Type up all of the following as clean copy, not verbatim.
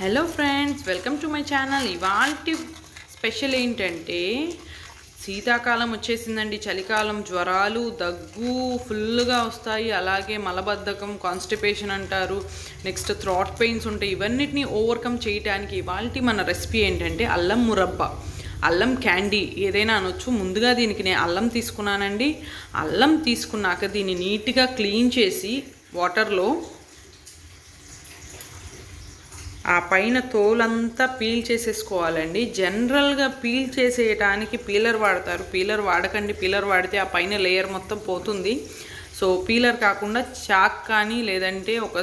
Hello friends, welcome to my channel. ఇవాల్టి special ఏంటంటే శీతాకాలం వచ్చేసిందండి. చలికాలం జ్వరాలు దగ్గు ఫుల్గా వస్తాయి. అలాగే మలబద్ధకం, కాన్స్టిపేషన్ అంటారు. నెక్స్ట్ థ్రాట్ పెయిన్స్ ఉంటాయి. ఇవన్నిటిని ఓవర్కమ్ చేయడానికి ఇవాల్టి మన రెసిపీ ఏంటంటే అల్లం మురబ్బా, అల్లం క్యాండీ ఏదైనా అనొచ్చు. ముందుగా దీనికి నేను అల్లం తీసుకున్నానండి. అల్లం తీసుకున్నాక దీన్ని నీట్గా క్లీన్ చేసి వాటర్లో ఆ పైన తోలంతా పీల్ చేసేసుకోవాలండి. జనరల్గా పీల్ చేసేయటానికి పీలర్ వాడతారు. పీలర్ వాడకండి. పీలర్ వాడితే ఆ పైన లేయర్ మొత్తం పోతుంది. సో పీలర్ కాకుండా చాక్ కానీ లేదంటే ఒక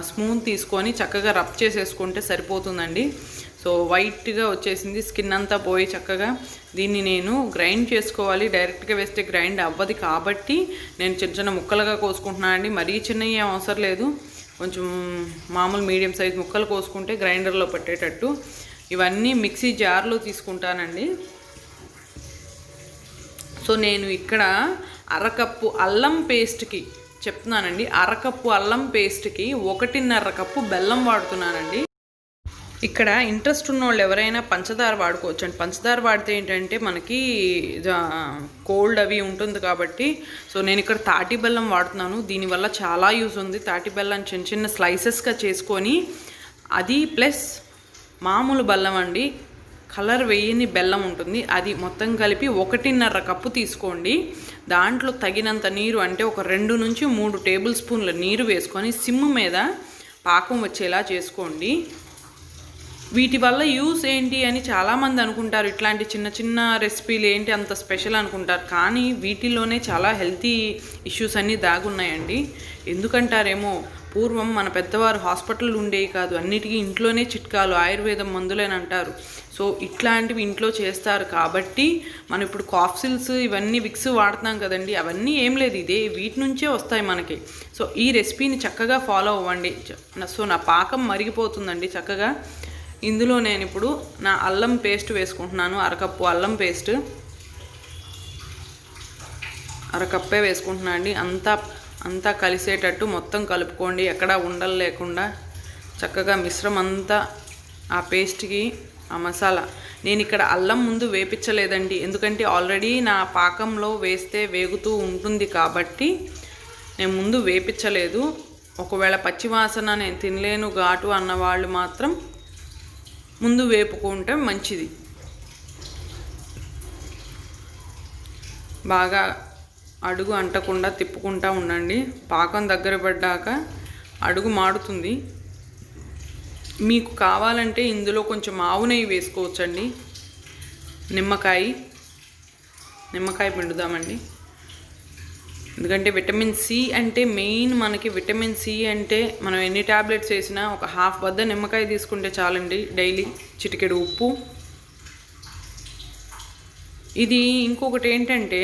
స్పూన్ తీసుకొని చక్కగా రబ్ చేసేసుకుంటే సరిపోతుందండి. సో వైట్గా వచ్చేసింది, స్కిన్ అంతా పోయి చక్కగా దీన్ని నేను గ్రైండ్ చేసుకోవాలి. డైరెక్ట్గా వేస్తే గ్రైండ్ అవ్వదు కాబట్టి నేను చిన్న చిన్న ముక్కలుగా కోసుకుంటున్నాను అండి. మరీ చిన్నవి ఏం అవసరం లేదు, కొంచెం మామూలు మీడియం సైజ్ ముక్కలు కోసుకుంటే గ్రైండర్లో పెట్టేటట్టు. ఇవన్నీ మిక్సీ జార్లో తీసుకుంటానండి. సో నేను ఇక్కడ అరకప్పు అల్లం పేస్ట్కి చెప్తున్నానండి, అరకప్పు అల్లం పేస్ట్కి 1.5 కప్పు బెల్లం వాడుతున్నానండి. ఇక్కడ ఇంట్రెస్ట్ ఉన్న వాళ్ళు ఎవరైనా పంచదార వాడుకోవచ్చు అండి. పంచదార వాడితే ఏంటంటే మనకి కోల్డ్ అవి ఉంటుంది కాబట్టి. సో నేను ఇక్కడ తాటి బెల్లం వాడుతున్నాను. దీనివల్ల చాలా యూజ్ ఉంది. తాటి బెల్లం చిన్న చిన్న స్లైసెస్గా చేసుకొని, అది ప్లస్ మామూలు బెల్లం అండి, కలర్ వేయని బెల్లం ఉంటుంది, అది మొత్తం కలిపి 1.5 కప్పు తీసుకోండి. దాంట్లో తగినంత నీరు, అంటే ఒక 2 నుంచి 3 టేబుల్ స్పూన్ల నీరు వేసుకొని సిమ్ మీద పాకం వచ్చేలా చేసుకోండి. వీటి వల్ల యూస్ ఏంటి అని చాలామంది అనుకుంటారు. ఇట్లాంటి చిన్న చిన్న రెసిపీలు ఏంటి అంత స్పెషల్ అనుకుంటారు, కానీ వీటిలోనే చాలా హెల్తీ ఇష్యూస్ అన్నీ దాగున్నాయండి. ఎందుకంటారేమో, పూర్వం మన పెద్దవారు హాస్పిటల్ ఉండేవి కాదు, అన్నిటికీ ఇంట్లోనే చిట్కాలు, ఆయుర్వేదం మందులని అంటారు. సో ఇట్లాంటివి ఇంట్లో చేస్తారు కాబట్టి మనం ఇప్పుడు కాఫ్సిల్స్ ఇవన్నీ విక్స్ వాడుతున్నాం కదండి, అవన్నీ ఏం లేదు, ఇదే వీటి నుంచే వస్తాయి మనకి. సో ఈ రెసిపీని చక్కగా ఫాలో అవ్వండి. సో నా పాకం మరిగిపోతుందండి చక్కగా. ఇందులో నేను ఇప్పుడు నా అల్లం పేస్ట్ వేసుకుంటున్నాను. అరకప్పు అల్లం పేస్ట్, అరకప్పే వేసుకుంటున్నాను అండి. అంతా కలిసేటట్టు మొత్తం కలుపుకోండి, ఎక్కడా ఉండలు లేకుండా చక్కగా మిశ్రమం అంతా ఆ పేస్ట్కి, ఆ మసాలా. నేను ఇక్కడ అల్లం ముందు వేపించలేదండి, ఎందుకంటే ఆల్రెడీ నా పాకంలో వేస్తే వేగుతూ ఉంటుంది కాబట్టి నేను ముందు వేపించలేదు. ఒకవేళ పచ్చివాసన నేను తినలేను ఘాటు అన్నవాళ్ళు మాత్రం ముందు వేపుకుంటే మంచిది. బాగా అడుగు అంటకుండా తిప్పుకుంటూ ఉండండి. పాకం దగ్గర పడ్డాక అడుగు మాడుతుంది. మీకు కావాలంటే ఇందులో కొంచెం ఆవు నెయ్యి వేసుకోవచ్చండి. నిమ్మకాయ పిండుదామండి. ఎందుకంటే విటమిన్ సి అంటే మెయిన్, మనకి విటమిన్ సి అంటే మనం ఎన్ని ట్యాబ్లెట్స్ వేసినా ఒక హాఫ్ బద్ద నిమ్మకాయ తీసుకుంటే చాలండి డైలీ. చిటికెడు ఉప్పు. ఇది ఇంకొకటి ఏంటంటే,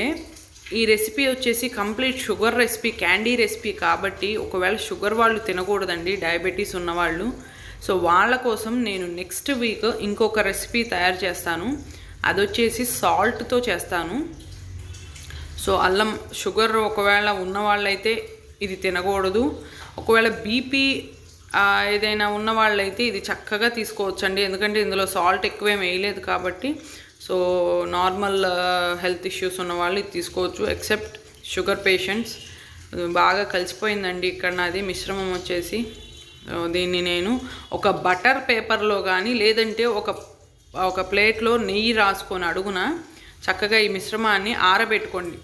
ఈ రెసిపీ వచ్చేసి complete sugar recipe, candy recipe కాబట్టి ఒకవేళ షుగర్ వాళ్ళు తినకూడదండి, డయాబెటీస్ ఉన్నవాళ్ళు. సో వాళ్ళ కోసం నేను నెక్స్ట్ వీక్ ఇంకొక రెసిపీ తయారు చేస్తాను. అది వచ్చేసి సాల్ట్తో చేస్తాను. సో అల్లం షుగర్ ఒకవేళ ఉన్నవాళ్ళైతే ఇది తినకూడదు. ఒకవేళ బీపీ ఏదైనా ఉన్నవాళ్ళైతే ఇది చక్కగా తీసుకోవచ్చండి, ఎందుకంటే ఇందులో సాల్ట్ ఎక్కువేం వేయలేదు కాబట్టి. సో నార్మల్ హెల్త్ ఇష్యూస్ ఉన్నవాళ్ళు ఇది తీసుకోవచ్చు, ఎక్సెప్ట్ షుగర్ పేషెంట్స్. బాగా కలిసిపోయిందండి ఇక్కడ నాది మిశ్రమం వచ్చేసి. దీన్ని నేను ఒక బటర్ పేపర్లో కానీ లేదంటే ఒక ప్లేట్లో నెయ్యి రాసుకొని అడుగున చక్కగా ఈ మిశ్రమాన్ని ఆరబెట్టుకోండి.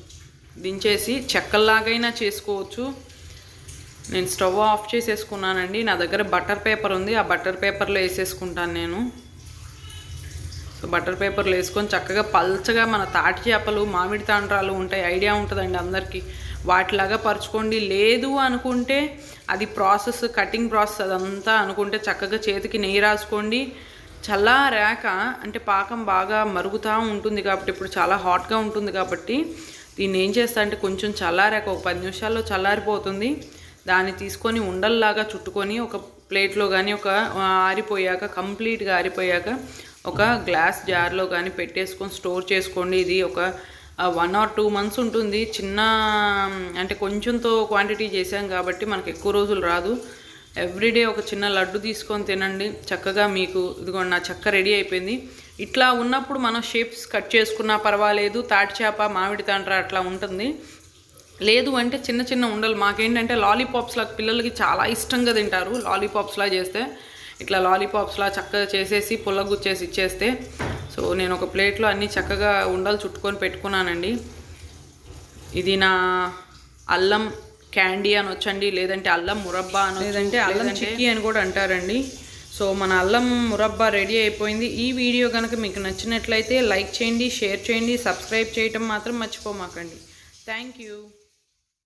దించేసి చెక్కల్లాగైనా చేసుకోవచ్చు. నేను స్టవ్ ఆఫ్ చేసేసుకున్నానండి. నా దగ్గర బటర్ పేపర్ ఉంది, ఆ బటర్ పేపర్లో వేసేసుకుంటాను నేను. సో బటర్ పేపర్లో వేసుకొని చక్కగా పల్చగా, మన తాటి చేపలు, మామిడి తాండ్రాలు ఉంటాయి, ఐడియా ఉంటుందండి అందరికీ, వాటిలాగా పరుచుకోండి. లేదు అనుకుంటే అది ప్రాసెస్, కటింగ్ ప్రాసెస్ అదంతా అనుకుంటే చక్కగా చేతికి నెయ్యి రాసుకోండి. చల్లారాక, అంటే పాకం బాగా మరుగుతూ ఉంటుంది కాబట్టి, ఇప్పుడు చాలా హాట్గా ఉంటుంది కాబట్టి దీన్ని ఏం చేస్తా అంటే కొంచెం చల్లారాక, ఒక 10 నిమిషాల్లో చల్లారిపోతుంది. దాన్ని తీసుకొని ఉండల్లాగా చుట్టుకొని ఒక ప్లేట్లో కానీ, ఒక ఆరిపోయాక, కంప్లీట్గా ఆరిపోయాక ఒక గ్లాస్ జార్లో కానీ పెట్టేసుకొని స్టోర్ చేసుకోండి. ఇది ఒక 1 or 2 months ఉంటుంది. చిన్న అంటే కొంచెంతో క్వాంటిటీ చేసాం కాబట్టి మనకు ఎక్కువ రోజులు రాదు. ఎవ్రీడే ఒక చిన్న లడ్డు తీసుకొని తినండి, చక్కగా మీకు ఇదిగోండి నా చెక్క రెడీ అయిపోయింది. ఇట్లా ఉన్నప్పుడు మనం షేప్స్ కట్ చేసుకున్నా పర్వాలేదు, తాటి చేప మామిడి తాండ్ర అట్లా ఉంటుంది. లేదు అంటే చిన్న చిన్న ఉండలు, మాకేంటంటే లాలీపాప్స్లా పిల్లలకి చాలా ఇష్టంగా తింటారు. లాలీపాప్స్లా చేస్తే ఇట్లా లాలీపాప్స్లా చక్కగా చేసేసి పుల్లగుచ్చేసి ఇచ్చేస్తే, సో నేను ఒక ప్లేట్లో అన్నీ చక్కగా ఉండలు చుట్టుకొని పెట్టుకున్నానండి. ఇది నా అల్లం క్యాండీ అని వచ్చండి, లేదంటే అల్లం మురబ్బా అని, లేదంటే అల్లం చిక్కీ అని కూడా అంటారండి. సో మన అల్లం మురబ్బా రెడీ అయిపోయింది. ఈ వీడియో కనుక మీకు నచ్చినట్లయితే లైక్ చేయండి, షేర్ చేయండి, సబ్స్క్రైబ్ చేయటం మాత్రం మర్చిపోమాకండి. Thank you.